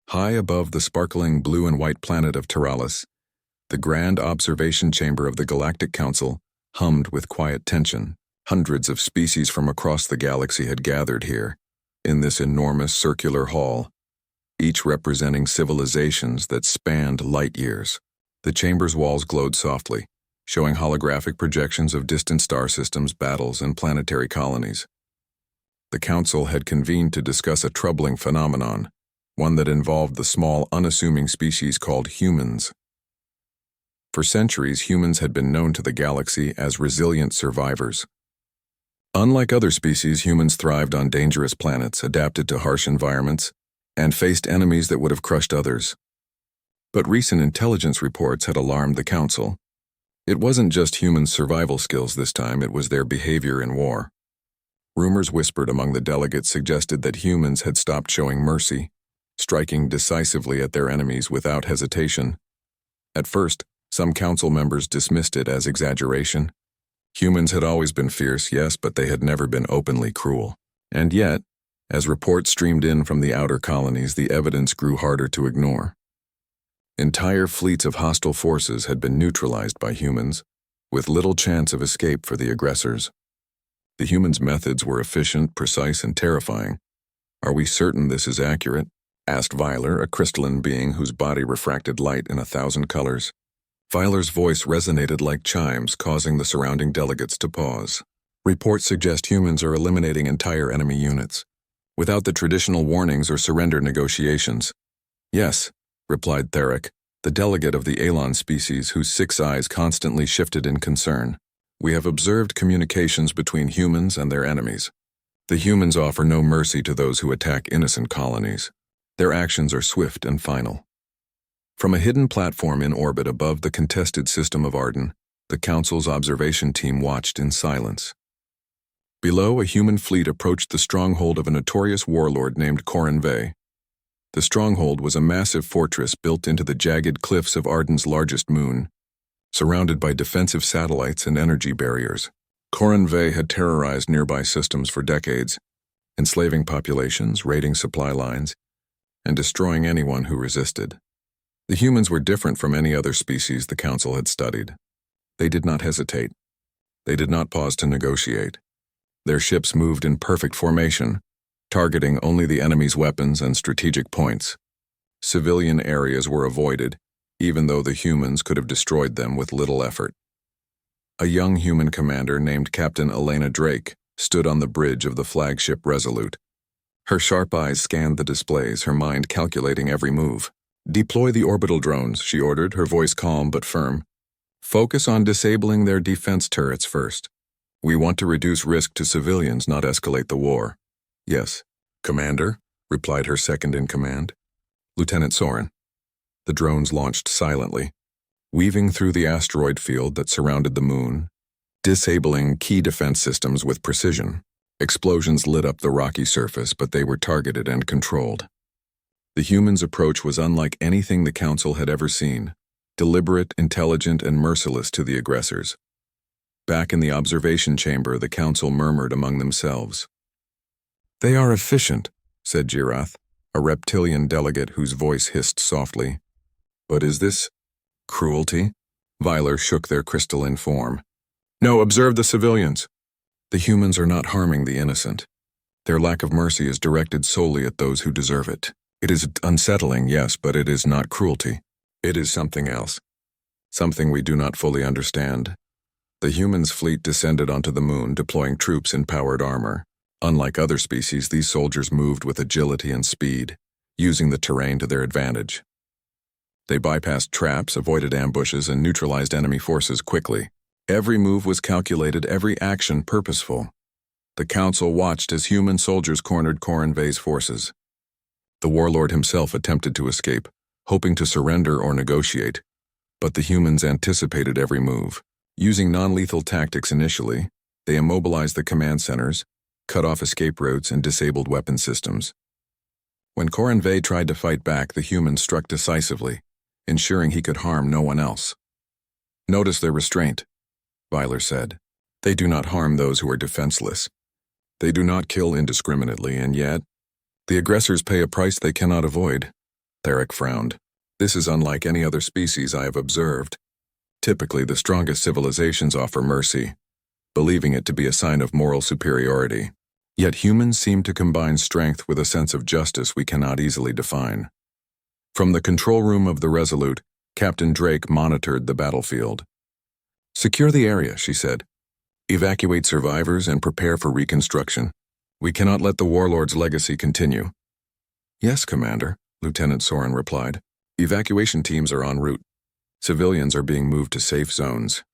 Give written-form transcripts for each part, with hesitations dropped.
High above the sparkling blue and white planet of Taralis, the grand observation chamber of the Galactic Council hummed with quiet tension. Hundreds of species from across the galaxy had gathered here, in this enormous circular hall, each representing civilizations that spanned light years. The chamber's walls glowed softly, showing holographic projections of distant star systems, battles, and planetary colonies. The Council had convened to discuss a troubling phenomenon, one that involved the small, unassuming species called humans. For centuries, humans had been known to the galaxy as resilient survivors. Unlike other species, humans thrived on dangerous planets, adapted to harsh environments, and faced enemies that would have crushed others. But recent intelligence reports had alarmed the Council. It wasn't just humans' survival skills this time, it was their behavior in war. Rumors whispered among the delegates suggested that humans had stopped showing mercy, striking decisively at their enemies without hesitation. At first, some council members dismissed it as exaggeration. Humans had always been fierce, yes, but they had never been openly cruel. And yet, as reports streamed in from the outer colonies, the evidence grew harder to ignore. Entire fleets of hostile forces had been neutralized by humans, with little chance of escape for the aggressors. The humans' methods were efficient, precise, and terrifying. "Are we certain this is accurate?" asked Vyler, a crystalline being whose body refracted light in 1,000 colors. Vyler's voice resonated like chimes, causing the surrounding delegates to pause. "Reports suggest humans are eliminating entire enemy units, without the traditional warnings or surrender negotiations." "Yes," replied Theric, the delegate of the Alon species whose 6 eyes constantly shifted in concern. "We have observed communications between humans and their enemies. The humans offer no mercy to those who attack innocent colonies. Their actions are swift and final." From a hidden platform in orbit above the contested system of Arden, the Council's observation team watched in silence. Below, a human fleet approached the stronghold of a notorious warlord named Corin Vey. The stronghold was a massive fortress built into the jagged cliffs of Arden's largest moon, surrounded by defensive satellites and energy barriers. Corin Vey had terrorized nearby systems for decades, enslaving populations, raiding supply lines, and destroying anyone who resisted. The humans were different from any other species the Council had studied. They did not hesitate. They did not pause to negotiate. Their ships moved in perfect formation, targeting only the enemy's weapons and strategic points. Civilian areas were avoided, even though the humans could have destroyed them with little effort. A young human commander named Captain Elena Drake stood on the bridge of the flagship Resolute. Her sharp eyes scanned the displays, her mind calculating every move. "Deploy the orbital drones," she ordered, her voice calm but firm. "Focus on disabling their defense turrets first. We want to reduce risk to civilians, not escalate the war." "Yes, Commander," replied her second-in-command, Lieutenant Soren. The drones launched silently, weaving through the asteroid field that surrounded the moon, disabling key defense systems with precision. Explosions lit up the rocky surface, but they were targeted and controlled. The humans' approach was unlike anything the Council had ever seen, deliberate, intelligent, and merciless to the aggressors. Back in the observation chamber, the Council murmured among themselves. "They are efficient," said Girath, a reptilian delegate whose voice hissed softly. "But is this cruelty?" Vyler shook their crystalline form. "No, observe the civilians. The humans are not harming the innocent. Their lack of mercy is directed solely at those who deserve it. It is unsettling, yes, but it is not cruelty. It is something else. Something we do not fully understand." The humans' fleet descended onto the moon, deploying troops in powered armor. Unlike other species, these soldiers moved with agility and speed, using the terrain to their advantage. They bypassed traps, avoided ambushes, and neutralized enemy forces quickly. Every move was calculated, every action purposeful. The Council watched as human soldiers cornered Corin Vey's forces. The warlord himself attempted to escape, hoping to surrender or negotiate, but the humans anticipated every move. Using non-lethal tactics initially, they immobilized the command centers, cut off escape routes, and disabled weapon systems. When Corin Vey tried to fight back, the humans struck decisively, ensuring he could harm no one else. "Notice their restraint," Vyler said. "They do not harm those who are defenseless. They do not kill indiscriminately, and yet, the aggressors pay a price they cannot avoid. Theric frowned. This is unlike any other species I have observed. Typically, the strongest civilizations offer mercy, believing it to be a sign of moral superiority. Yet humans seem to combine strength with a sense of justice we cannot easily define. From the control room of the Resolute, Captain Drake monitored the battlefield. "Secure the area," she said. "Evacuate survivors and prepare for reconstruction. We cannot let the warlord's legacy continue." "Yes, Commander," Lieutenant Soren replied. "Evacuation teams are en route. Civilians are being moved to safe zones."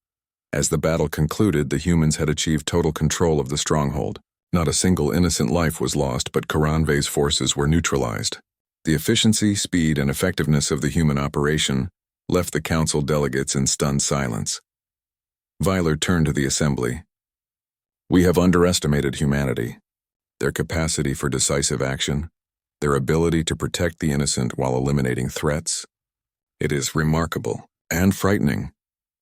As the battle concluded, the humans had achieved total control of the stronghold. Not a single innocent life was lost, but Karanve's forces were neutralized. The efficiency, speed, and effectiveness of the human operation left the council delegates in stunned silence. Vyler turned to the assembly. "We have underestimated humanity, their capacity for decisive action, their ability to protect the innocent while eliminating threats. It is remarkable and frightening."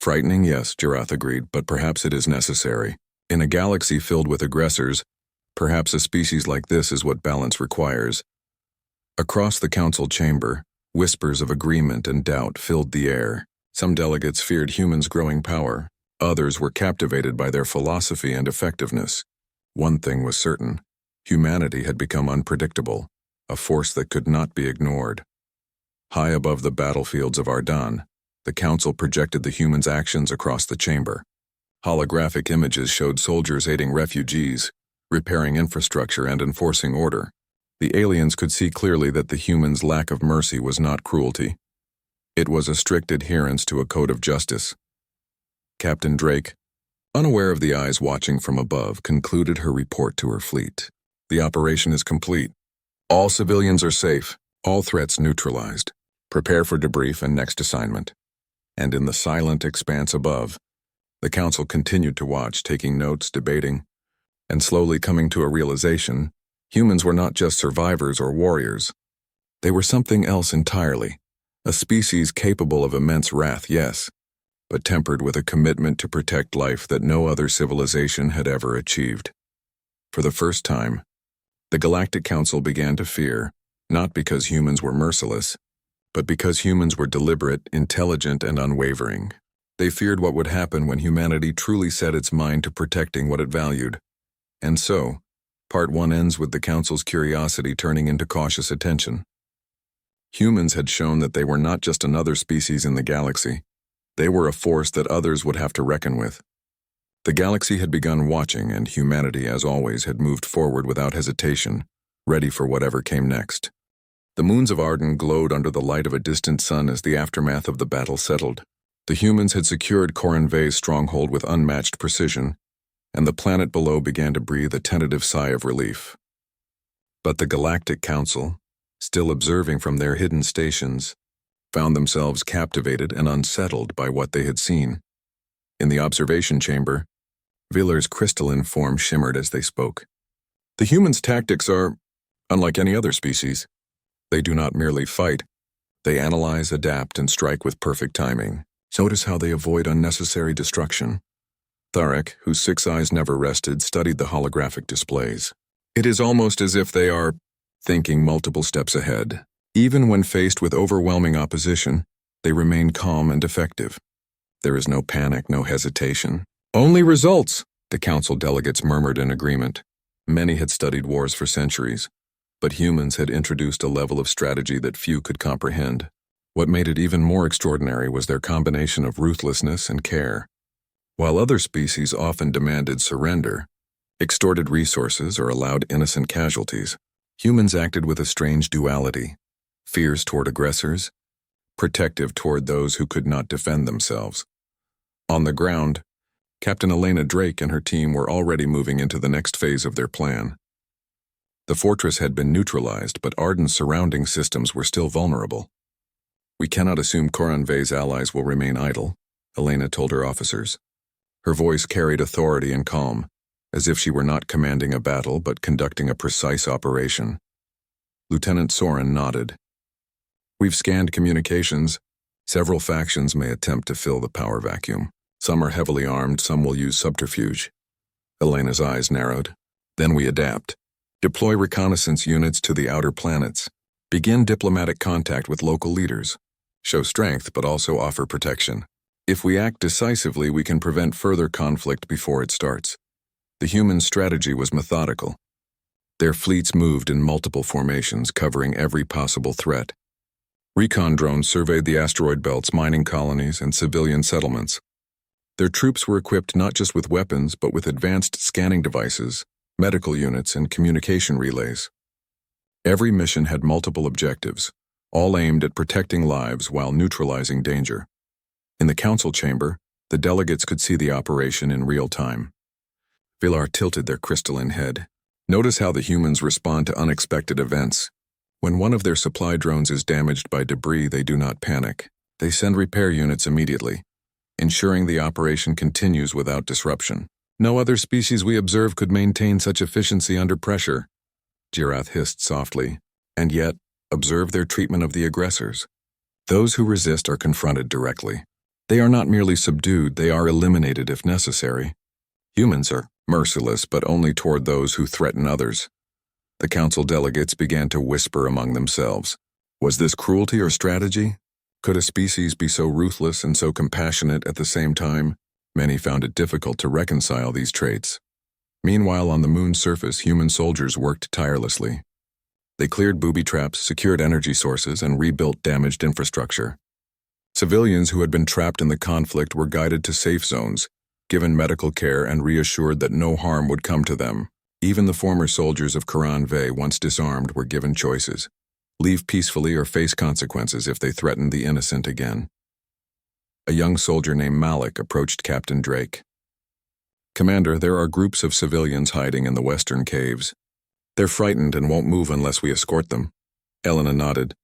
"Frightening, yes," Jarath agreed, "but perhaps it is necessary. In a galaxy filled with aggressors, perhaps a species like this is what balance requires." Across the council chamber, whispers of agreement and doubt filled the air. Some delegates feared humans' growing power. Others were captivated by their philosophy and effectiveness. One thing was certain: humanity had become unpredictable, a force that could not be ignored. High above the battlefields of Ardan, the council projected the humans' actions across the chamber. Holographic images showed soldiers aiding refugees, repairing infrastructure, and enforcing order. The aliens could see clearly that the humans' lack of mercy was not cruelty. It was a strict adherence to a code of justice. Captain Drake, unaware of the eyes watching from above, concluded her report to her fleet. "The operation is complete. All civilians are safe, all threats neutralized. Prepare for debrief and next assignment." And in the silent expanse above, the council continued to watch, taking notes, debating, and slowly coming to a realization: humans were not just survivors or warriors. They were something else entirely. A species capable of immense wrath, yes, but tempered with a commitment to protect life that no other civilization had ever achieved. For the first time, the Galactic Council began to fear, not because humans were merciless, but because humans were deliberate, intelligent, and unwavering. They feared what would happen when humanity truly set its mind to protecting what it valued. And so, Part 1 ends with the Council's curiosity turning into cautious attention. Humans had shown that they were not just another species in the galaxy. They were a force that others would have to reckon with. The galaxy had begun watching, and humanity, as always, had moved forward without hesitation, ready for whatever came next. The moons of Arden glowed under the light of a distant sun as the aftermath of the battle settled. The humans had secured Coranve's stronghold with unmatched precision, and the planet below began to breathe a tentative sigh of relief. But the Galactic Council, still observing from their hidden stations, found themselves captivated and unsettled by what they had seen. In the observation chamber, Vyler's crystalline form shimmered as they spoke. "The humans' tactics are unlike any other species. They do not merely fight. They analyze, adapt, and strike with perfect timing. Notice how they avoid unnecessary destruction." Tharic, whose 6 eyes never rested, studied the holographic displays. "It is almost as if they are thinking multiple steps ahead. Even when faced with overwhelming opposition, they remain calm and effective. There is no panic, no hesitation. Only results," the council delegates murmured in agreement. Many had studied wars for centuries, but humans had introduced a level of strategy that few could comprehend. What made it even more extraordinary was their combination of ruthlessness and care. While other species often demanded surrender, extorted resources, or allowed innocent casualties, humans acted with a strange duality: fierce toward aggressors, protective toward those who could not defend themselves. On the ground, Captain Elena Drake and her team were already moving into the next phase of their plan. The fortress had been neutralized, but Arden's surrounding systems were still vulnerable. "We cannot assume Coranve's allies will remain idle," Elena told her officers. Her voice carried authority and calm, as if she were not commanding a battle but conducting a precise operation. Lieutenant Soren nodded. "We've scanned communications. Several factions may attempt to fill the power vacuum. Some are heavily armed, some will use subterfuge." Elena's eyes narrowed. "Then we adapt. Deploy reconnaissance units to the outer planets. Begin diplomatic contact with local leaders. Show strength but also offer protection. If we act decisively, we can prevent further conflict before it starts. The humans' strategy was methodical. Their fleets moved in multiple formations, covering every possible threat. Recon drones surveyed the asteroid belts, mining colonies, and civilian settlements. Their troops were equipped not just with weapons, but with advanced scanning devices, medical units, and communication relays. Every mission had multiple objectives, all aimed at protecting lives while neutralizing danger. In the council chamber, the delegates could see the operation in real time. Villar tilted their crystalline head. Notice how the humans respond to unexpected events. When one of their supply drones is damaged by debris, they do not panic. They send repair units immediately, ensuring the operation continues without disruption. No other species we observe could maintain such efficiency under pressure. Girath hissed softly, and yet, observe their treatment of the aggressors. Those who resist are confronted directly. They are not merely subdued, they are eliminated if necessary. Humans are merciless, but only toward those who threaten others. The council delegates began to whisper among themselves. Was this cruelty or strategy? Could a species be so ruthless and so compassionate at the same time? Many found it difficult to reconcile these traits. Meanwhile, on the moon's surface, human soldiers worked tirelessly. They cleared booby traps, secured energy sources, and rebuilt damaged infrastructure. Civilians who had been trapped in the conflict were guided to safe zones, given medical care, and reassured that no harm would come to them. Even the former soldiers of Karan Vey, once disarmed, were given choices: leave peacefully or face consequences if they threatened the innocent again. A young soldier named Malik approached Captain Drake. "Commander, there are groups of civilians hiding in the western caves. They're frightened and won't move unless we escort them." Elena nodded.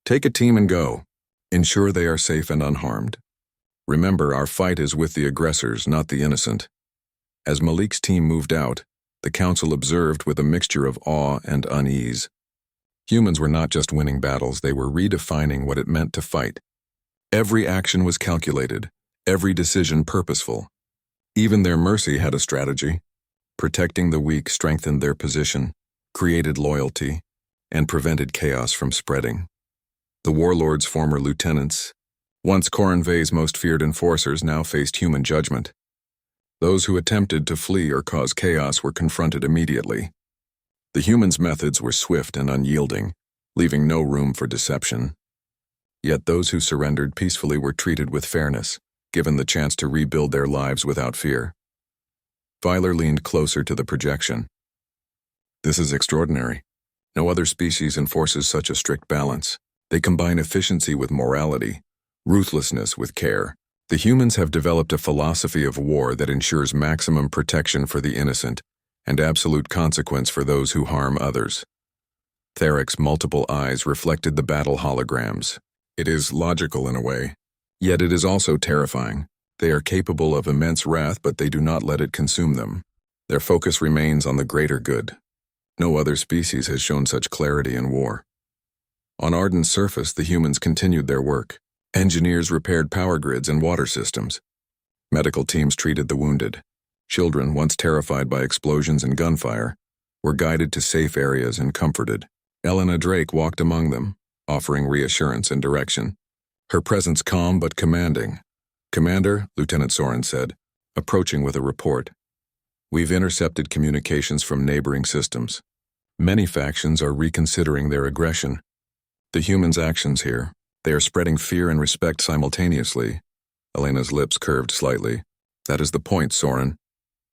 "Take a team and go. Ensure they are safe and unharmed. Remember, our fight is with the aggressors, not the innocent." As Malik's team moved out, the council observed with a mixture of awe and unease. Humans were not just winning battles, they were redefining what it meant to fight. Every action was calculated, every decision purposeful. Even their mercy had a strategy. Protecting the weak strengthened their position, created loyalty, and prevented chaos from spreading. The warlord's former lieutenants, once Karan Vey's most feared enforcers, now faced human judgment. Those who attempted to flee or cause chaos were confronted immediately. The humans' methods were swift and unyielding, leaving no room for deception. Yet those who surrendered peacefully were treated with fairness, given the chance to rebuild their lives without fear. Villar leaned closer to the projection. "This is extraordinary. No other species enforces such a strict balance. They combine efficiency with morality, ruthlessness with care. The humans have developed a philosophy of war that ensures maximum protection for the innocent and absolute consequence for those who harm others." Therek's multiple eyes reflected the battle holograms. It is logical in a way, yet it is also terrifying. They are capable of immense wrath, but they do not let it consume them. Their focus remains on the greater good. No other species has shown such clarity in war. On Arden's surface, the humans continued their work. Engineers repaired power grids and water systems. Medical teams treated the wounded. Children, once terrified by explosions and gunfire, were guided to safe areas and comforted. Elena Drake walked among them, offering reassurance and direction. Her presence calm but commanding. "Commander," Lieutenant Soren said, approaching with a report. "We've intercepted communications from neighboring systems. Many factions are reconsidering their aggression. The humans' actions here, they are spreading fear and respect simultaneously." Elena's lips curved slightly. "That is the point, Soren.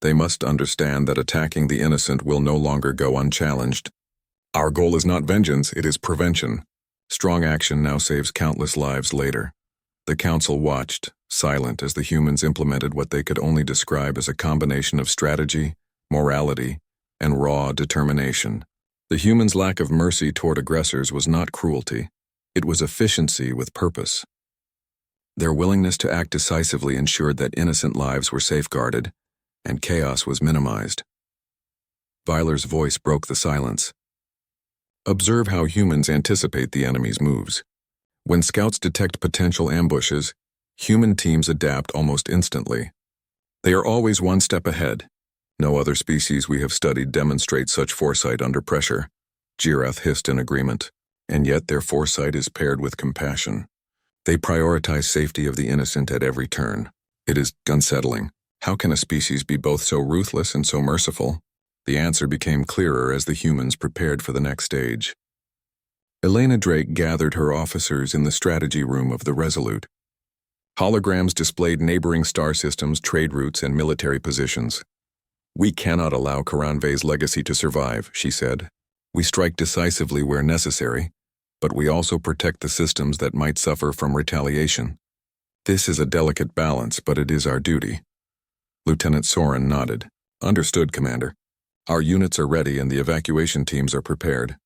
They must understand that attacking the innocent will no longer go unchallenged. Our goal is not vengeance, it is prevention. Strong action now saves countless lives later." The council watched, silent, as the humans implemented what they could only describe as a combination of strategy, morality, and raw determination. The humans' lack of mercy toward aggressors was not cruelty. It was efficiency with purpose. Their willingness to act decisively ensured that innocent lives were safeguarded, and chaos was minimized. Vilar's voice broke the silence. "Observe how humans anticipate the enemy's moves. When scouts detect potential ambushes, human teams adapt almost instantly. They are always one step ahead. No other species we have studied demonstrates such foresight under pressure." Girath hissed in agreement. and yet their foresight is paired with compassion. They prioritize safety of the innocent at every turn. It is unsettling. How can a species be both so ruthless and so merciful? The answer became clearer as the humans prepared for the next stage. Elena Drake gathered her officers in the strategy room of the Resolute. Holograms displayed neighboring star systems, trade routes, and military positions. "We cannot allow Karanve's legacy to survive," she said. "We strike decisively where necessary, but we also protect the systems that might suffer from retaliation. This is a delicate balance, but it is our duty." Lieutenant Soren nodded. "Understood, Commander. Our units are ready and the evacuation teams are prepared."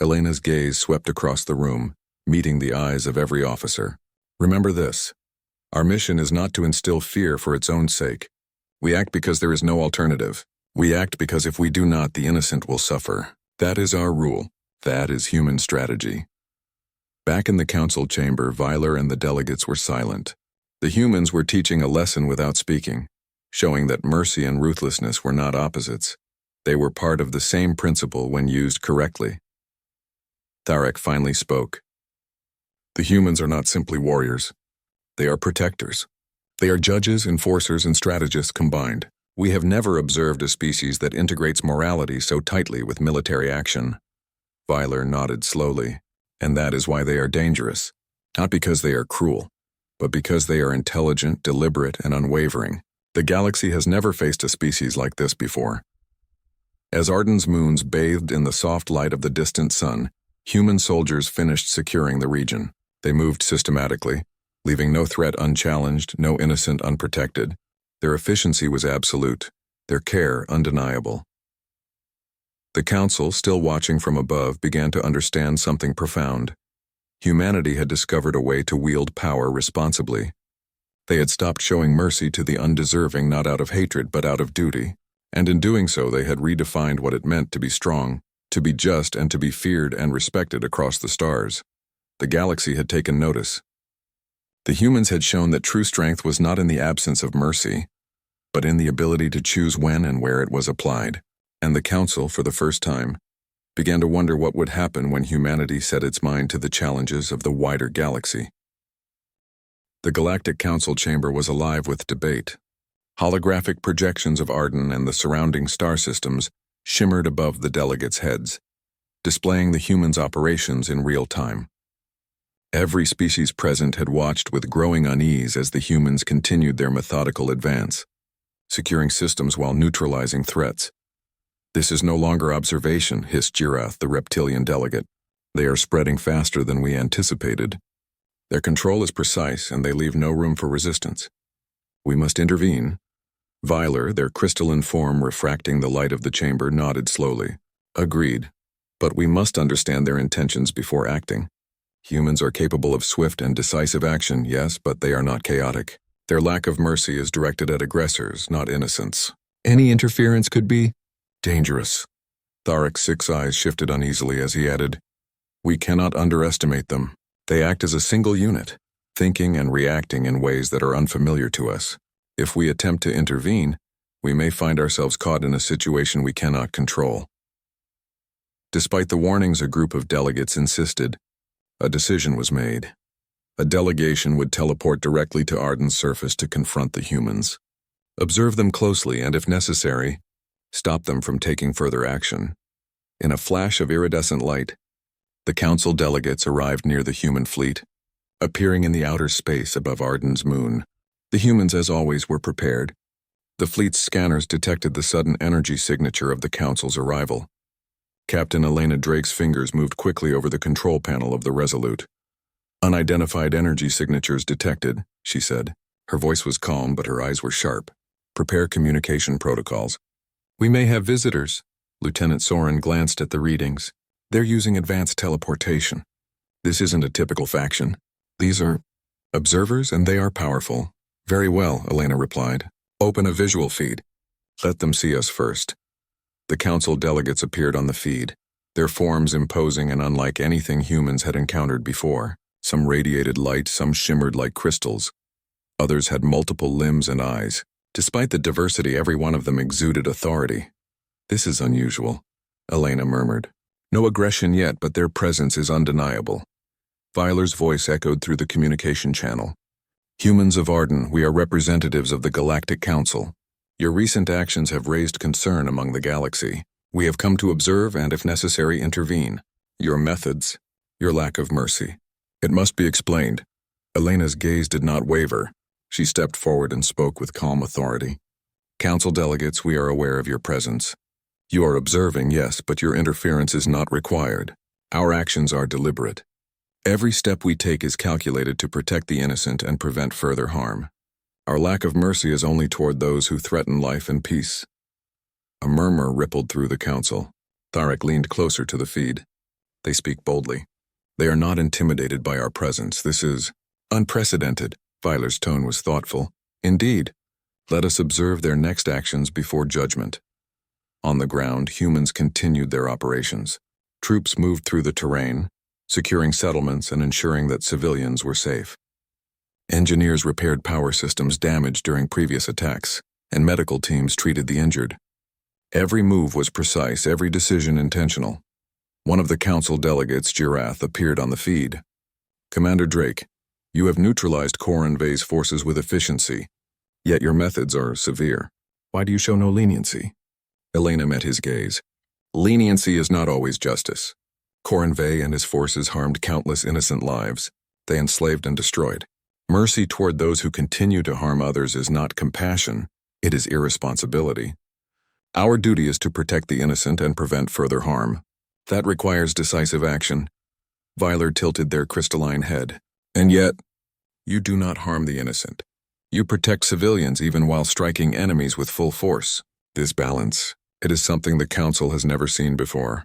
Elena's gaze swept across the room, meeting the eyes of every officer. "Remember this. Our mission is not to instill fear for its own sake. We act because there is no alternative. We act because if we do not, the innocent will suffer. That is our rule. That is human strategy." Back in the council chamber, Vyler and the delegates were silent. The humans were teaching a lesson without speaking, showing that mercy and ruthlessness were not opposites. They were part of the same principle when used correctly. Tharek finally spoke. "The humans are not simply warriors. They are protectors. They are judges, enforcers, and strategists combined. We have never observed a species that integrates morality so tightly with military action." Vyler nodded slowly. "And that is why they are dangerous. Not because they are cruel, but because they are intelligent, deliberate, and unwavering. The galaxy has never faced a species like this before." As Arden's moons bathed in the soft light of the distant sun, human soldiers finished securing the region. They moved systematically, leaving no threat unchallenged, no innocent unprotected. Their efficiency was absolute, their care undeniable. The Council, still watching from above, began to understand something profound. Humanity had discovered a way to wield power responsibly. They had stopped showing mercy to the undeserving not out of hatred but out of duty, and in doing so they had redefined what it meant to be strong, to be just, and to be feared and respected across the stars. The galaxy had taken notice. The humans had shown that true strength was not in the absence of mercy, but in the ability to choose when and where it was applied. And the Council, for the first time, began to wonder what would happen when humanity set its mind to the challenges of the wider galaxy. The Galactic Council chamber was alive with debate. Holographic projections of Arden and the surrounding star systems shimmered above the delegates' heads, displaying the humans' operations in real time. Every species present had watched with growing unease as the humans continued their methodical advance, securing systems while neutralizing threats. "This is no longer observation," hissed Girath, the reptilian delegate. "They are spreading faster than we anticipated. Their control is precise, and they leave no room for resistance. We must intervene." Vyler, their crystalline form refracting the light of the chamber, nodded slowly. "Agreed. But we must understand their intentions before acting. Humans are capable of swift and decisive action, yes, but they are not chaotic. Their lack of mercy is directed at aggressors, not innocents. Any interference could be dangerous." Tharek's 6 eyes shifted uneasily as he added, "We cannot underestimate them. They act as a single unit, thinking and reacting in ways that are unfamiliar to us. If we attempt to intervene, we may find ourselves caught in a situation we cannot control." Despite the warnings a group of delegates insisted, a decision was made. A delegation would teleport directly to Arden's surface to confront the humans. Observe them closely and, if necessary, stop them from taking further action. In a flash of iridescent light, the Council delegates arrived near the human fleet, appearing in the outer space above Arden's moon. The humans, as always, were prepared. The fleet's scanners detected the sudden energy signature of the Council's arrival. Captain Elena Drake's fingers moved quickly over the control panel of the Resolute. "Unidentified energy signatures detected," she said. Her voice was calm, but her eyes were sharp. "Prepare communication protocols." "We may have visitors." Lieutenant Soren glanced at the readings. "They're using advanced teleportation. This isn't a typical faction. These are observers, and they are powerful." "Very well," Elena replied. "Open a visual feed. Let them see us first." The Council delegates appeared on the feed, their forms imposing and unlike anything humans had encountered before. Some radiated light, some shimmered like crystals. Others had multiple limbs and eyes. Despite the diversity, every one of them exuded authority. "This is unusual," Elena murmured. No aggression yet, but their presence is undeniable. Vyler's voice echoed through the communication channel. Humans of Arden, we are representatives of the Galactic Council. Your recent actions have raised concern among the galaxy. We have come to observe and, if necessary, intervene. Your methods, your lack of mercy. It must be explained. Elena's gaze did not waver. She stepped forward and spoke with calm authority. Council delegates, we are aware of your presence. You are observing, yes, but your interference is not required. Our actions are deliberate. Every step we take is calculated to protect the innocent and prevent further harm. Our lack of mercy is only toward those who threaten life and peace. A murmur rippled through the council. Tharek leaned closer to the feed. They speak boldly. They are not intimidated by our presence. This is unprecedented. Vyler's tone was thoughtful. Indeed. Let us observe their next actions before judgment. On the ground, humans continued their operations. Troops moved through the terrain, securing settlements and ensuring that civilians were safe. Engineers repaired power systems damaged during previous attacks, and medical teams treated the injured. Every move was precise, every decision intentional. One of the council delegates, Girath, appeared on the feed. Commander Drake, you have neutralized Corin Vey's forces with efficiency, yet your methods are severe. Why do you show no leniency? Elena met his gaze. Leniency is not always justice. Corin Vey and his forces harmed countless innocent lives. They enslaved and destroyed. Mercy toward those who continue to harm others is not compassion, it is irresponsibility. Our duty is to protect the innocent and prevent further harm. That requires decisive action. Vyler tilted their crystalline head. And yet, you do not harm the innocent. You protect civilians even while striking enemies with full force. This balance, it is something the Council has never seen before.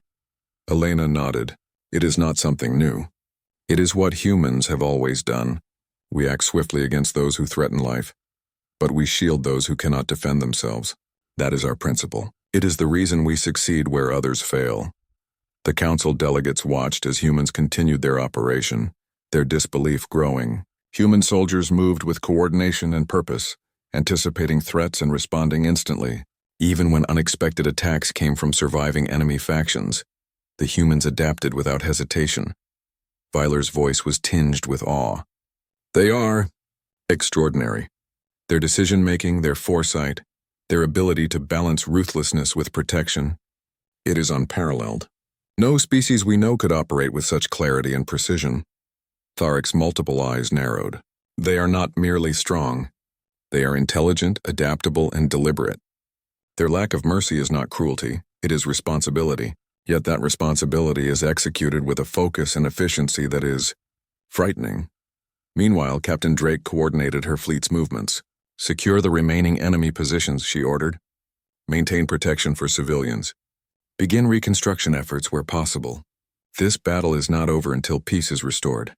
Elena nodded. It is not something new. It is what humans have always done. We act swiftly against those who threaten life, but we shield those who cannot defend themselves. That is our principle. It is the reason we succeed where others fail. The Council delegates watched as humans continued their operation, their disbelief growing. Human soldiers moved with coordination and purpose, anticipating threats and responding instantly. Even when unexpected attacks came from surviving enemy factions, the humans adapted without hesitation. Vyler's voice was tinged with awe. They are extraordinary. Their decision-making, their foresight, their ability to balance ruthlessness with protection, it is unparalleled. No species we know could operate with such clarity and precision. Tharek's multiple eyes narrowed. They are not merely strong. They are intelligent, adaptable, and deliberate. Their lack of mercy is not cruelty, it is responsibility. Yet that responsibility is executed with a focus and efficiency that is frightening. Meanwhile, Captain Drake coordinated her fleet's movements. Secure the remaining enemy positions, she ordered. Maintain protection for civilians. Begin reconstruction efforts where possible. This battle is not over until peace is restored,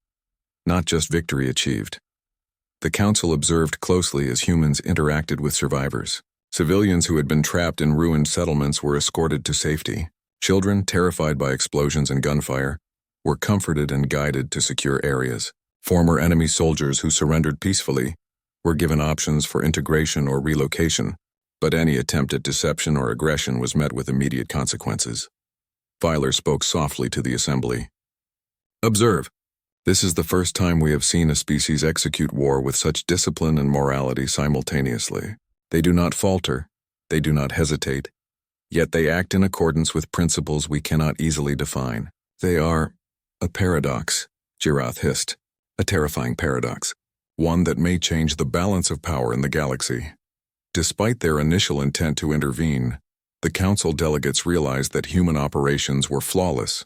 not just victory achieved. The Council observed closely as humans interacted with survivors. Civilians who had been trapped in ruined settlements were escorted to safety. Children, terrified by explosions and gunfire, were comforted and guided to secure areas. Former enemy soldiers who surrendered peacefully were given options for integration or relocation, but any attempt at deception or aggression was met with immediate consequences. Vyler spoke softly to the assembly. Observe. This is the first time we have seen a species execute war with such discipline and morality simultaneously. They do not falter, they do not hesitate, yet they act in accordance with principles we cannot easily define. They are a paradox, Girath hissed, a terrifying paradox, one that may change the balance of power in the galaxy. Despite their initial intent to intervene, the Council delegates realized that human operations were flawless.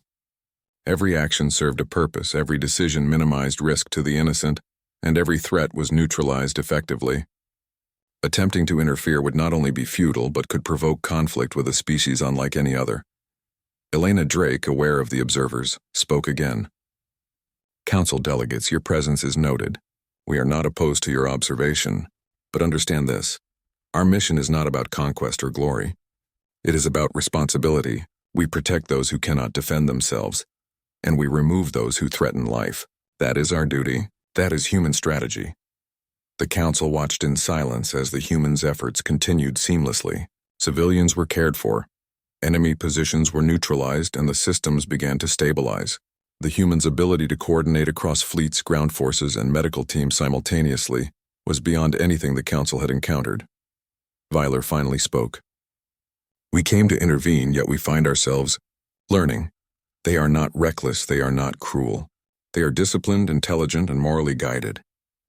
Every action served a purpose, every decision minimized risk to the innocent, and every threat was neutralized effectively. Attempting to interfere would not only be futile, but could provoke conflict with a species unlike any other. Elena Drake, aware of the observers, spoke again. Council delegates, your presence is noted. We are not opposed to your observation, but understand this. Our mission is not about conquest or glory. It is about responsibility. We protect those who cannot defend themselves, and we remove those who threaten life. That is our duty. That is human strategy. The Council watched in silence as the humans' efforts continued seamlessly. Civilians were cared for. Enemy positions were neutralized and the systems began to stabilize. The humans' ability to coordinate across fleets, ground forces, and medical teams simultaneously was beyond anything the Council had encountered. Vyler finally spoke. "We came to intervene, yet we find ourselves learning. They are not reckless, they are not cruel. They are disciplined, intelligent, and morally guided.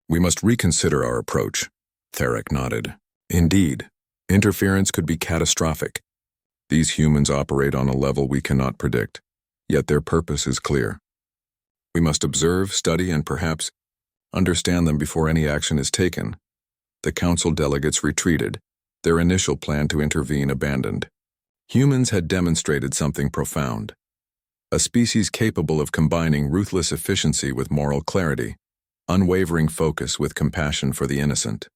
We must reconsider our approach." Tharek nodded. "Indeed, interference could be catastrophic. These humans operate on a level we cannot predict, yet their purpose is clear. We must observe, study, and perhaps understand them before any action is taken." The Council delegates retreated, their initial plan to intervene abandoned. Humans had demonstrated something profound. A species capable of combining ruthless efficiency with moral clarity, unwavering focus with compassion for the innocent.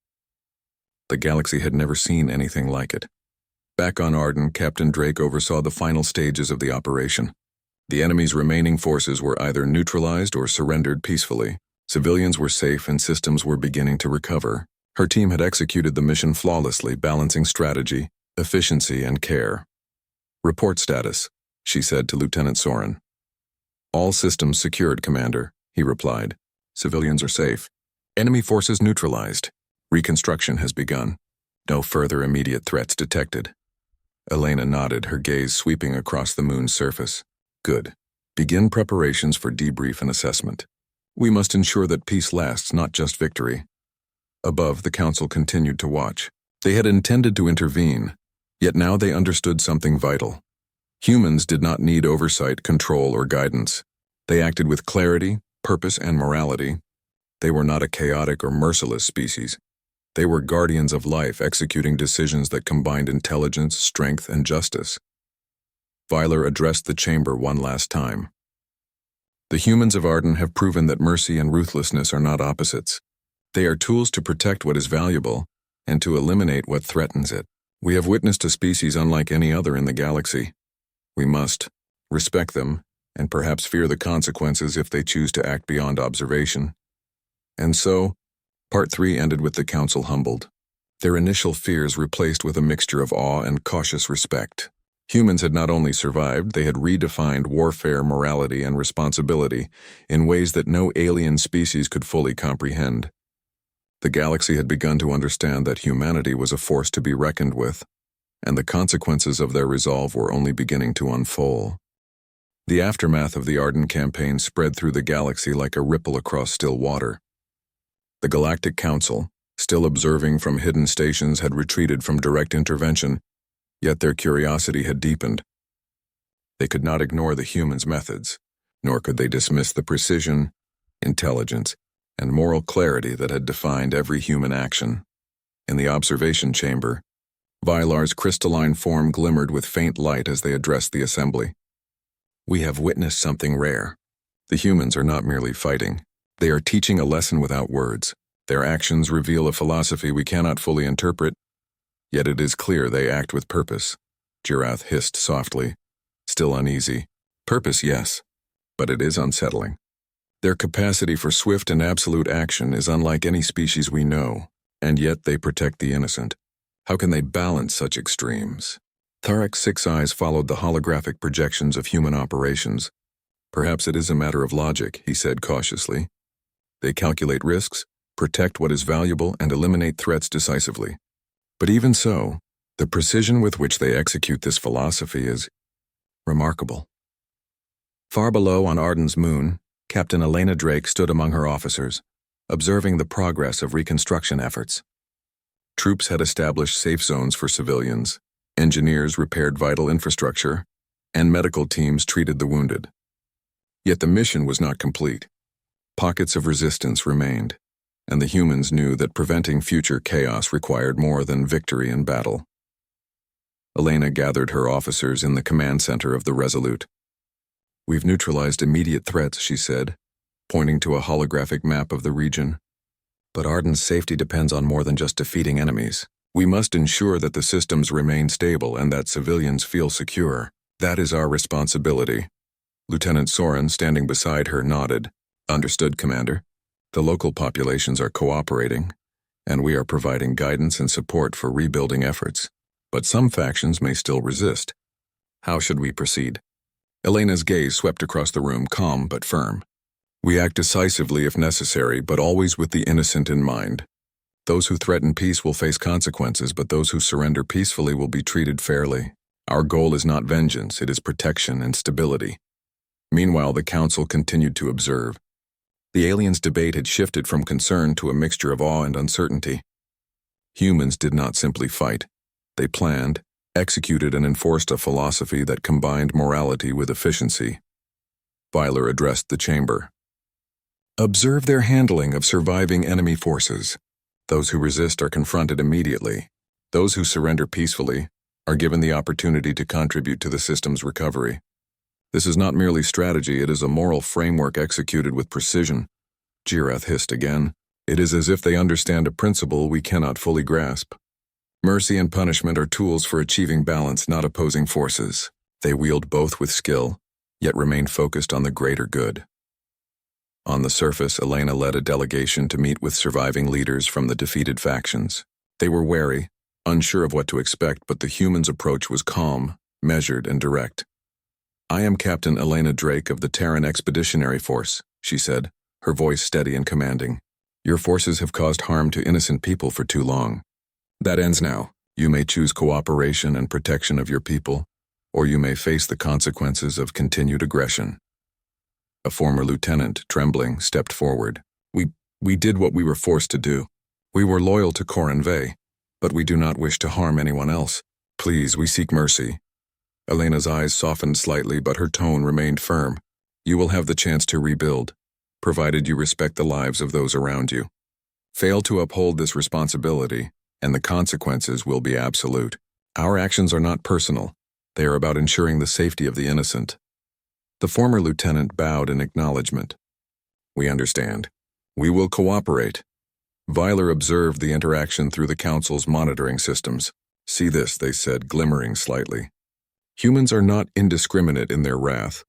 The galaxy had never seen anything like it. Back on Arden, Captain Drake oversaw the final stages of the operation. The enemy's remaining forces were either neutralized or surrendered peacefully. Civilians were safe and systems were beginning to recover. Her team had executed the mission flawlessly, balancing strategy, efficiency, and care. "Report status," she said to Lieutenant Soren. "All systems secured, Commander," he replied. "Civilians are safe. Enemy forces neutralized. Reconstruction has begun. No further immediate threats detected." Elena nodded, her gaze sweeping across the moon's surface. "Good. Begin preparations for debrief and assessment. We must ensure that peace lasts, not just victory." Above, the Council continued to watch. They had intended to intervene, yet now they understood something vital. Humans did not need oversight, control, or guidance. They acted with clarity, purpose, and morality. They were not a chaotic or merciless species. They were guardians of life, executing decisions that combined intelligence, strength, and justice. Vyler addressed the chamber one last time. "The humans of Arden have proven that mercy and ruthlessness are not opposites. They are tools to protect what is valuable and to eliminate what threatens it. We have witnessed a species unlike any other in the galaxy. We must respect them and perhaps fear the consequences if they choose to act beyond observation." And so, Part 3 ended with the Council humbled, their initial fears replaced with a mixture of awe and cautious respect. Humans had not only survived, they had redefined warfare, morality, and responsibility in ways that no alien species could fully comprehend. The galaxy had begun to understand that humanity was a force to be reckoned with, and the consequences of their resolve were only beginning to unfold. The aftermath of the Arden campaign spread through the galaxy like a ripple across still water. The Galactic Council, still observing from hidden stations, had retreated from direct intervention, yet their curiosity had deepened. They could not ignore the humans' methods, nor could they dismiss the precision, intelligence, and moral clarity that had defined every human action. In the observation chamber, Vylar's crystalline form glimmered with faint light as they addressed the assembly. "We have witnessed something rare. The humans are not merely fighting. They are teaching a lesson without words. Their actions reveal a philosophy we cannot fully interpret, yet it is clear they act with purpose." Jirath hissed softly, still uneasy. "Purpose, yes, but it is unsettling. Their capacity for swift and absolute action is unlike any species we know, and yet they protect the innocent. How can they balance such extremes?" Tharek's 6 eyes followed the holographic projections of human operations. "Perhaps it is a matter of logic," he said cautiously. "They calculate risks, protect what is valuable, and eliminate threats decisively. But even so, the precision with which they execute this philosophy is remarkable." Far below on Arden's moon, Captain Elena Drake stood among her officers, observing the progress of reconstruction efforts. Troops had established safe zones for civilians, engineers repaired vital infrastructure, and medical teams treated the wounded. Yet the mission was not complete. Pockets of resistance remained, and the humans knew that preventing future chaos required more than victory in battle. Elena gathered her officers in the command center of the Resolute. "We've neutralized immediate threats," she said, pointing to a holographic map of the region. "But Arden's safety depends on more than just defeating enemies. We must ensure that the systems remain stable and that civilians feel secure. That is our responsibility." Lieutenant Soren, standing beside her, nodded. "Understood, Commander. The local populations are cooperating, and we are providing guidance and support for rebuilding efforts. But some factions may still resist. How should we proceed? Elena's gaze swept across the room, calm but firm. We act decisively if necessary, but always with the innocent in mind. Those who threaten peace will face consequences, but those who surrender peacefully will be treated fairly. Our goal is not vengeance, it is protection and stability. Meanwhile, the Council continued to observe. The aliens' debate had shifted from concern to a mixture of awe and uncertainty. Humans did not simply fight. They planned, executed, and enforced a philosophy that combined morality with efficiency. Vyler addressed the chamber. Observe their handling of surviving enemy forces. Those who resist are confronted immediately. Those who surrender peacefully are given the opportunity to contribute to the system's recovery. This is not merely strategy, it is a moral framework executed with precision. Girath hissed again. It is as if they understand a principle we cannot fully grasp. Mercy and punishment are tools for achieving balance, not opposing forces. They wield both with skill, yet remain focused on the greater good. On the surface, Elena led a delegation to meet with surviving leaders from the defeated factions. They were wary, unsure of what to expect, but the humans' approach was calm, measured, and direct. I am Captain Elena Drake of the Terran Expeditionary Force, she said, her voice steady and commanding. Your forces have caused harm to innocent people for too long. That ends now. You may choose cooperation and protection of your people, or you may face the consequences of continued aggression. A former lieutenant, trembling, stepped forward. We did what we were forced to do. We were loyal to Corin Vey, but we do not wish to harm anyone else. Please, we seek mercy. Elena's eyes softened slightly, but her tone remained firm. You will have the chance to rebuild, provided you respect the lives of those around you. Fail to uphold this responsibility, and the consequences will be absolute. Our actions are not personal. They are about ensuring the safety of the innocent. The former lieutenant bowed in acknowledgement. We understand. We will cooperate. Vyler observed the interaction through the Council's monitoring systems. See this, they said, glimmering slightly. Humans are not indiscriminate in their wrath.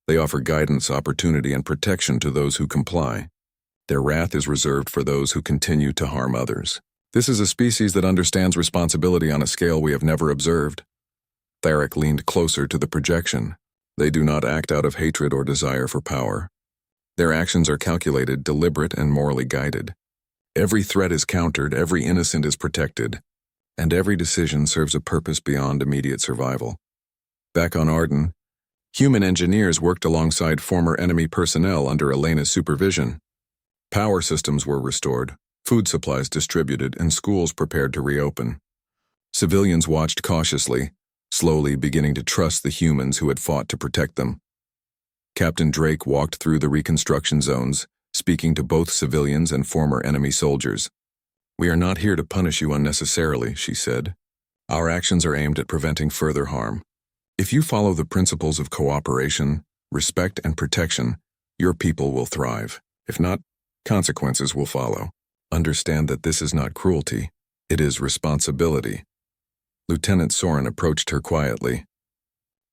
They offer guidance, opportunity, and protection to those who comply. Their wrath is reserved for those who continue to harm others. This is a species that understands responsibility on a scale we have never observed. Tharic leaned closer to the projection. They do not act out of hatred or desire for power. Their actions are calculated, deliberate, and morally guided. Every threat is countered, every innocent is protected, and every decision serves a purpose beyond immediate survival. Back on Arden, human engineers worked alongside former enemy personnel under Elena's supervision. Power systems were restored, food supplies distributed, and schools prepared to reopen. Civilians watched cautiously, slowly beginning to trust the humans who had fought to protect them. Captain Drake walked through the reconstruction zones, speaking to both civilians and former enemy soldiers. We are not here to punish you unnecessarily, she said. Our actions are aimed at preventing further harm. If you follow the principles of cooperation, respect, and protection, your people will thrive. If not, consequences will follow. Understand that this is not cruelty, it is responsibility. Lieutenant Soren approached her quietly.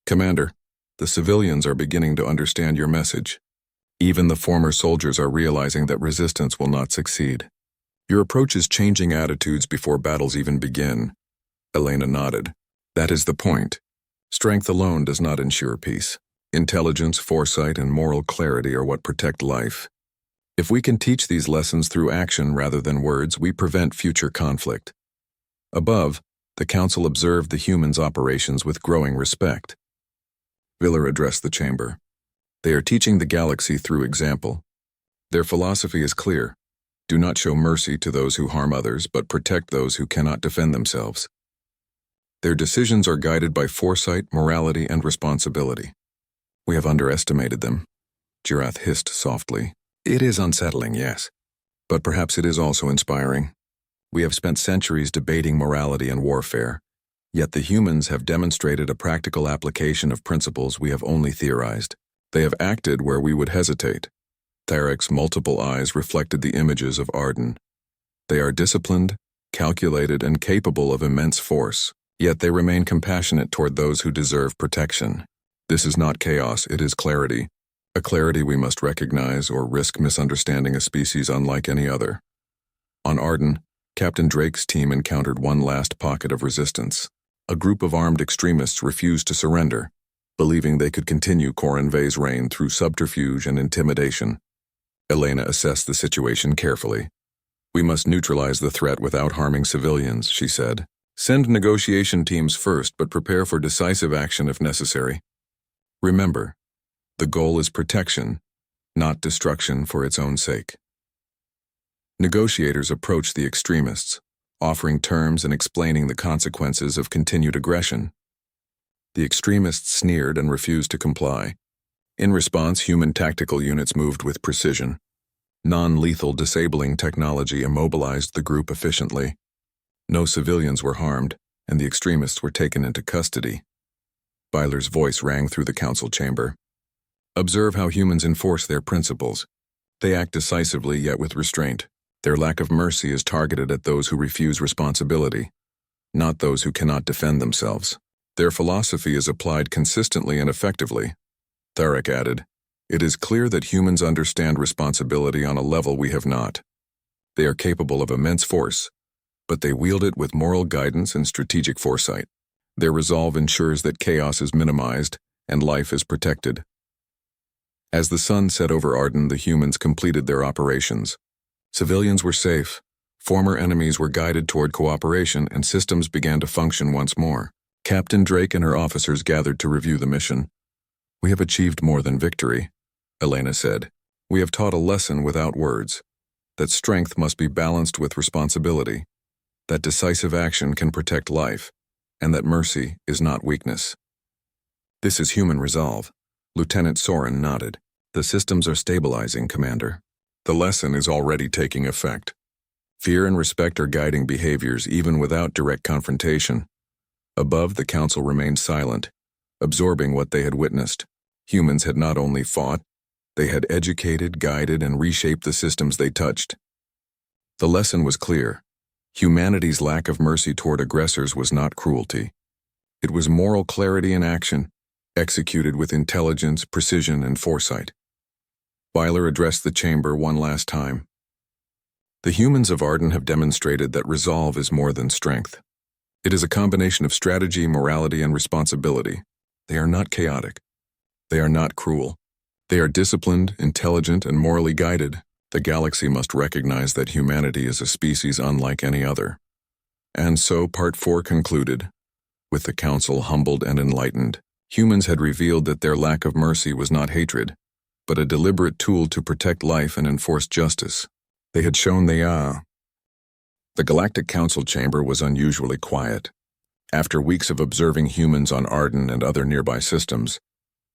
Commander, the civilians are beginning to understand your message. Even the former soldiers are realizing that resistance will not succeed. Your approach is changing attitudes before battles even begin. Elena nodded. That is the point. Strength alone does not ensure peace. Intelligence, foresight, and moral clarity are what protect life. If we can teach these lessons through action rather than words, we prevent future conflict. Above, the Council observed the humans' operations with growing respect. Vyler addressed the chamber. They are teaching the galaxy through example. Their philosophy is clear. Do not show mercy to those who harm others, but protect those who cannot defend themselves. Their decisions are guided by foresight, morality, and responsibility. We have underestimated them. Girath hissed softly. It is unsettling, yes. But perhaps it is also inspiring. We have spent centuries debating morality and warfare, yet the humans have demonstrated a practical application of principles we have only theorized. They have acted where we would hesitate. Tharic's multiple eyes reflected the images of Arden. They are disciplined, calculated, and capable of immense force, yet they remain compassionate toward those who deserve protection. This is not chaos, it is clarity. A clarity we must recognize or risk misunderstanding a species unlike any other. On Arden, Captain Drake's team encountered one last pocket of resistance. A group of armed extremists refused to surrender, believing they could continue Corenvay's reign through subterfuge and intimidation. Elena assessed the situation carefully. "We must neutralize the threat without harming civilians," she said. "Send negotiation teams first, but prepare for decisive action if necessary. Remember, the goal is protection, not destruction for its own sake." Negotiators approached the extremists, offering terms and explaining the consequences of continued aggression. The extremists sneered and refused to comply. In response, human tactical units moved with precision. Non-lethal disabling technology immobilized the group efficiently. No civilians were harmed, and the extremists were taken into custody. Byler's voice rang through the council chamber. "Observe how humans enforce their principles. They act decisively yet with restraint. Their lack of mercy is targeted at those who refuse responsibility, not those who cannot defend themselves. Their philosophy is applied consistently and effectively." Tharek added, "It is clear that humans understand responsibility on a level we have not. They are capable of immense force, but they wield it with moral guidance and strategic foresight. Their resolve ensures that chaos is minimized and life is protected." As the sun set over Arden, the humans completed their operations. Civilians were safe, former enemies were guided toward cooperation, and systems began to function once more. Captain Drake and her officers gathered to review the mission. "We have achieved more than victory," Elena said. "We have taught a lesson without words, that strength must be balanced with responsibility, that decisive action can protect life, and that mercy is not weakness." "This is human resolve." Lieutenant Soren nodded. "The systems are stabilizing, Commander. The lesson is already taking effect. Fear and respect are guiding behaviors even without direct confrontation." Above, the council remained silent, absorbing what they had witnessed. Humans had not only fought, they had educated, guided, and reshaped the systems they touched. The lesson was clear. Humanity's lack of mercy toward aggressors was not cruelty. It was moral clarity in action, executed with intelligence, precision, and foresight. Byler addressed the chamber one last time. "The humans of Arden have demonstrated that resolve is more than strength. It is a combination of strategy, morality, and responsibility. They are not chaotic. They are not cruel. They are disciplined, intelligent, and morally guided. The galaxy must recognize that humanity is a species unlike any other." And so Part 4 concluded, with the council humbled and enlightened. Humans had revealed that their lack of mercy was not hatred, but a deliberate tool to protect life and enforce justice. They had shown they are. The Galactic Council chamber was unusually quiet. After weeks of observing humans on Arden and other nearby systems,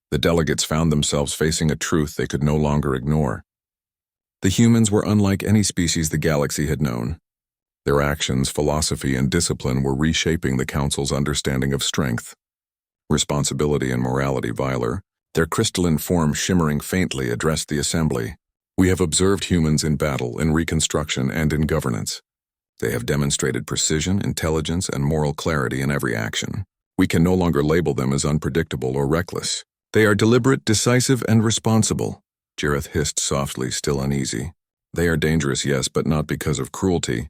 the delegates found themselves facing a truth they could no longer ignore. The humans were unlike any species the galaxy had known. Their actions, philosophy, and discipline were reshaping the Council's understanding of strength, responsibility, and morality. Byler, their crystalline form shimmering faintly, addressed the assembly. "We have observed humans in battle, in reconstruction, and in governance. They have demonstrated precision, intelligence, and moral clarity in every action. We can no longer label them as unpredictable or reckless. They are deliberate, decisive, and responsible." Jareth hissed softly, still uneasy. "They are dangerous, yes, but not because of cruelty.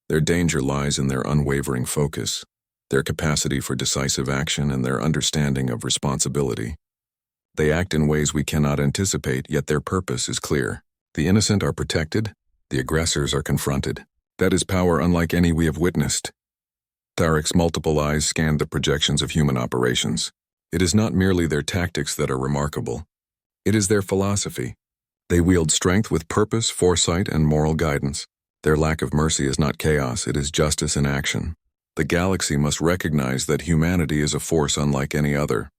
Their danger lies in their unwavering focus, their capacity for decisive action, and their understanding of responsibility. They act in ways we cannot anticipate, yet their purpose is clear. The innocent are protected, the aggressors are confronted. That is power unlike any we have witnessed." Tharek's multiple eyes scanned the projections of human operations. "It is not merely their tactics that are remarkable. It is their philosophy. They wield strength with purpose, foresight, and moral guidance. Their lack of mercy is not chaos, it is justice in action. The galaxy must recognize that humanity is a force unlike any other."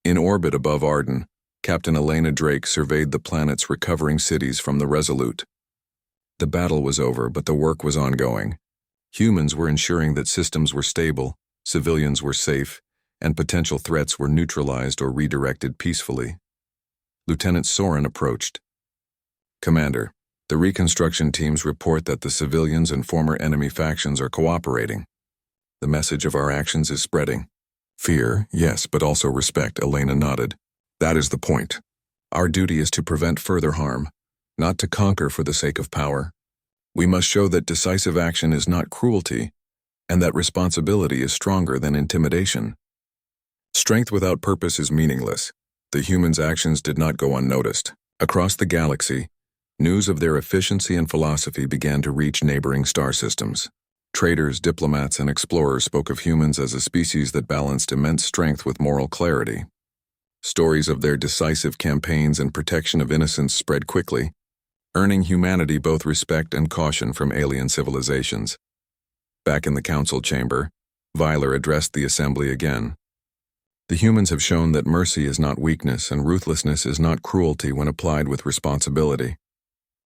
In orbit above Arden, Captain Elena Drake surveyed the planet's recovering cities from the Resolute. The battle was over, but the work was ongoing. Humans were ensuring that systems were stable, civilians were safe, and potential threats were neutralized or redirected peacefully. Lieutenant Soren approached. "Commander, the reconstruction teams report that the civilians and former enemy factions are cooperating. The message of our actions is spreading." "Fear, yes, but also respect," Elena nodded. "That is the point. Our duty is to prevent further harm, not to conquer for the sake of power. We must show that decisive action is not cruelty, and that responsibility is stronger than intimidation. Strength without purpose is meaningless. The humans' actions did not go unnoticed. Across the galaxy, news of their efficiency and philosophy began to reach neighboring star systems. Traders, diplomats, and explorers spoke of humans as a species that balanced immense strength with moral clarity. Stories of their decisive campaigns and protection of innocence spread quickly, earning humanity both respect and caution from alien civilizations. Back in the council chamber, Vyler addressed the assembly again. The humans have shown that mercy is not weakness and ruthlessness is not cruelty when applied with responsibility.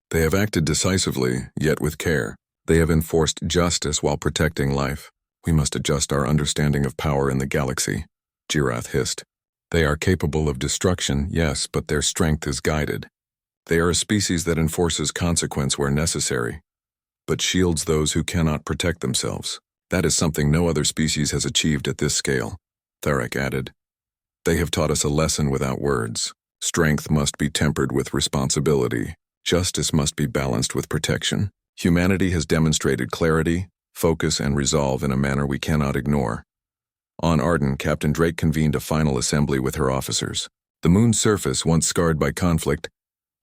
They have acted decisively, yet with care. They have enforced justice while protecting life. We must adjust our understanding of power in the galaxy, Girath hissed. They are capable of destruction, yes, but their strength is guided. They are a species that enforces consequence where necessary, but shields those who cannot protect themselves. That is something no other species has achieved at this scale, Tharek added. They have taught us a lesson without words. Strength must be tempered with responsibility. Justice must be balanced with protection. Humanity has demonstrated clarity, focus, and resolve in a manner we cannot ignore. On Arden, Captain Drake convened a final assembly with her officers. The moon's surface, once scarred by conflict,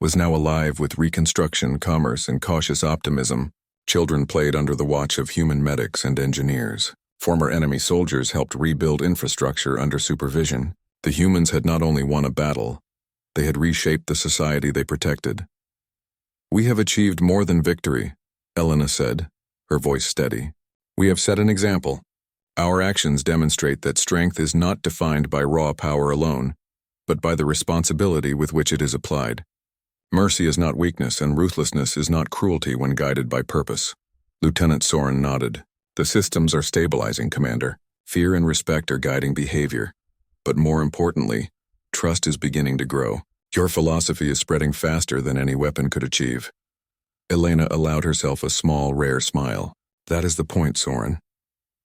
was now alive with reconstruction, commerce, and cautious optimism. Children played under the watch of human medics and engineers. Former enemy soldiers helped rebuild infrastructure under supervision. The humans had not only won a battle, they had reshaped the society they protected. We have achieved more than victory, Elena said, her voice steady. We have set an example. Our actions demonstrate that strength is not defined by raw power alone, but by the responsibility with which it is applied. Mercy is not weakness, and ruthlessness is not cruelty when guided by purpose. Lieutenant Soren nodded. The systems are stabilizing, Commander. Fear and respect are guiding behavior. But more importantly, trust is beginning to grow. Your philosophy is spreading faster than any weapon could achieve. Elena allowed herself a small, rare smile. That is the point, Soren.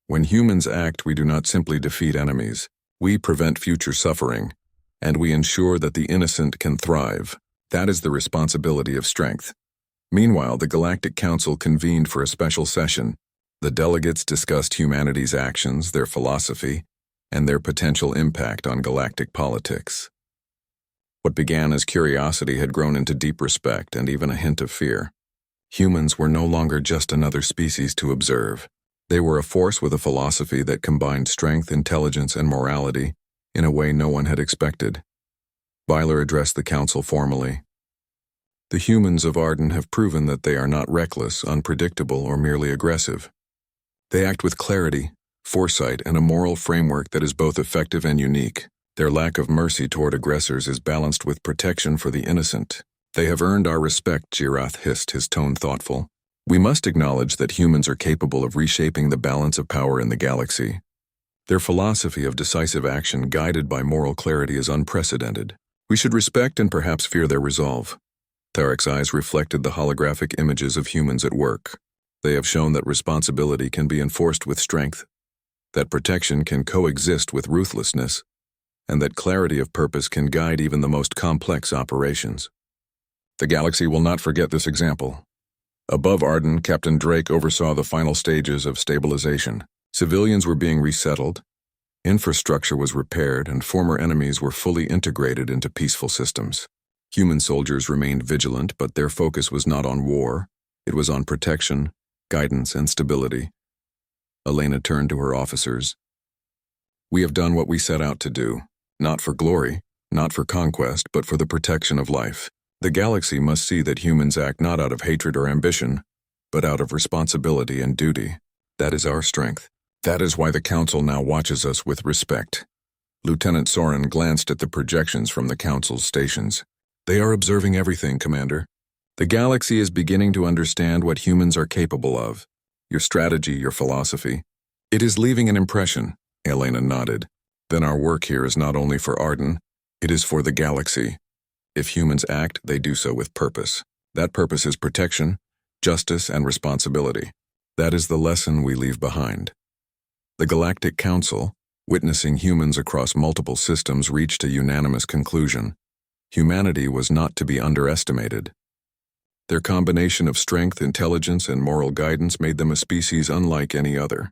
When humans act, we do not simply defeat enemies. We prevent future suffering, and we ensure that the innocent can thrive. That is the responsibility of strength. Meanwhile, the Galactic Council convened for a special session. The delegates discussed humanity's actions, their philosophy, and their potential impact on galactic politics. What began as curiosity had grown into deep respect and even a hint of fear. Humans were no longer just another species to observe. They were a force with a philosophy that combined strength, intelligence, and morality in a way no one had expected. Vyler addressed the council formally. The humans of Arden have proven that they are not reckless, unpredictable, or merely aggressive. They act with clarity, foresight, and a moral framework that is both effective and unique. Their lack of mercy toward aggressors is balanced with protection for the innocent. They have earned our respect, Girath hissed, his tone thoughtful. We must acknowledge that humans are capable of reshaping the balance of power in the galaxy. Their philosophy of decisive action guided by moral clarity is unprecedented. We should respect and perhaps fear their resolve. Tharek's eyes reflected the holographic images of humans at work. They have shown that responsibility can be enforced with strength, that protection can coexist with ruthlessness, and that clarity of purpose can guide even the most complex operations. The galaxy will not forget this example. Above Arden, Captain Drake oversaw the final stages of stabilization. Civilians were being resettled, infrastructure was repaired, and former enemies were fully integrated into peaceful systems. Human soldiers remained vigilant, but their focus was not on war. It was on protection, guidance, and stability. Elena turned to her officers. We have done what we set out to do, not for glory, not for conquest, but for the protection of life. The galaxy must see that humans act not out of hatred or ambition, but out of responsibility and duty. That is our strength. That is why the Council now watches us with respect. Lieutenant Soren glanced at the projections from the Council's stations. They are observing everything, Commander. The galaxy is beginning to understand what humans are capable of. Your strategy, your philosophy. It is leaving an impression, Elena nodded. Then our work here is not only for Arden, it is for the galaxy. If humans act, they do so with purpose. That purpose is protection, justice, and responsibility. That is the lesson we leave behind. The Galactic Council, witnessing humans across multiple systems, reached a unanimous conclusion. Humanity was not to be underestimated. Their combination of strength, intelligence, and moral guidance made them a species unlike any other.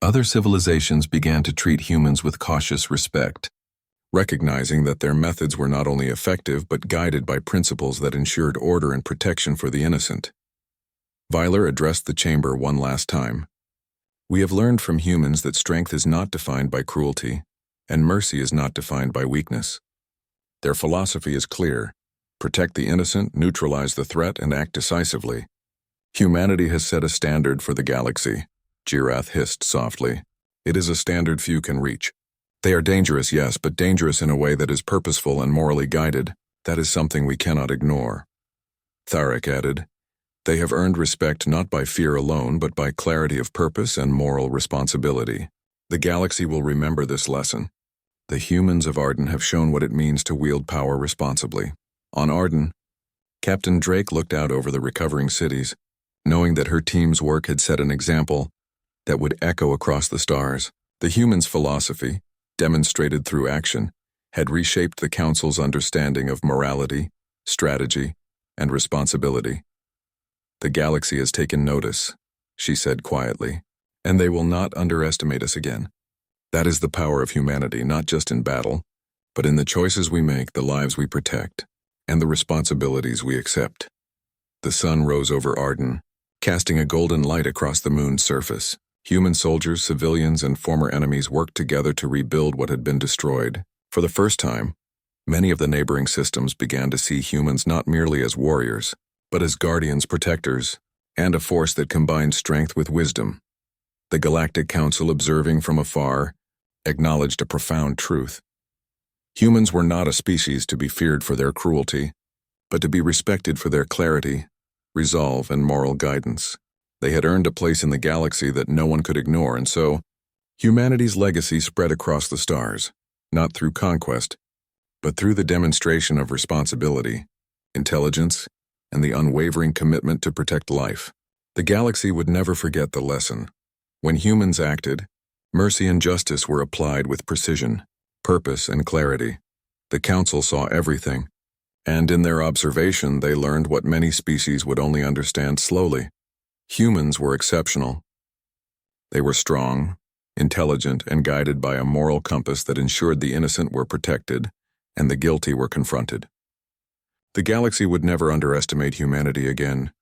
Other civilizations began to treat humans with cautious respect, recognizing that their methods were not only effective but guided by principles that ensured order and protection for the innocent. Vyler addressed the chamber one last time. We have learned from humans that strength is not defined by cruelty, and mercy is not defined by weakness. Their philosophy is clear: protect the innocent, neutralize the threat, and act decisively. Humanity has set a standard for the galaxy, Jirath hissed softly. It is a standard few can reach. They are dangerous, yes, but dangerous in a way that is purposeful and morally guided. That is something we cannot ignore. Tharek added, they have earned respect not by fear alone, but by clarity of purpose and moral responsibility. The galaxy will remember this lesson. The humans of Arden have shown what it means to wield power responsibly. On Arden, Captain Drake looked out over the recovering cities, knowing that her team's work had set an example that would echo across the stars. The humans' philosophy, demonstrated through action, had reshaped the Council's understanding of morality, strategy, and responsibility. The galaxy has taken notice, she said quietly, and they will not underestimate us again. That is the power of humanity, not just in battle, but in the choices we make, the lives we protect, and the responsibilities we accept. The sun rose over Arden, casting a golden light across the moon's surface. Human soldiers, civilians, and former enemies worked together to rebuild what had been destroyed. For the first time, many of the neighboring systems began to see humans not merely as warriors, but as guardians, protectors, and a force that combined strength with wisdom. The Galactic Council, observing from afar, acknowledged a profound truth. Humans were not a species to be feared for their cruelty, but to be respected for their clarity, resolve, and moral guidance. They had earned a place in the galaxy that no one could ignore, and so, humanity's legacy spread across the stars, not through conquest, but through the demonstration of responsibility, intelligence, and the unwavering commitment to protect life. The galaxy would never forget the lesson. When humans acted, mercy and justice were applied with precision, purpose, and clarity. The Council saw everything, and in their observation they learned what many species would only understand slowly. Humans were exceptional. They were strong, intelligent, and guided by a moral compass that ensured the innocent were protected and the guilty were confronted. The galaxy would never underestimate humanity again,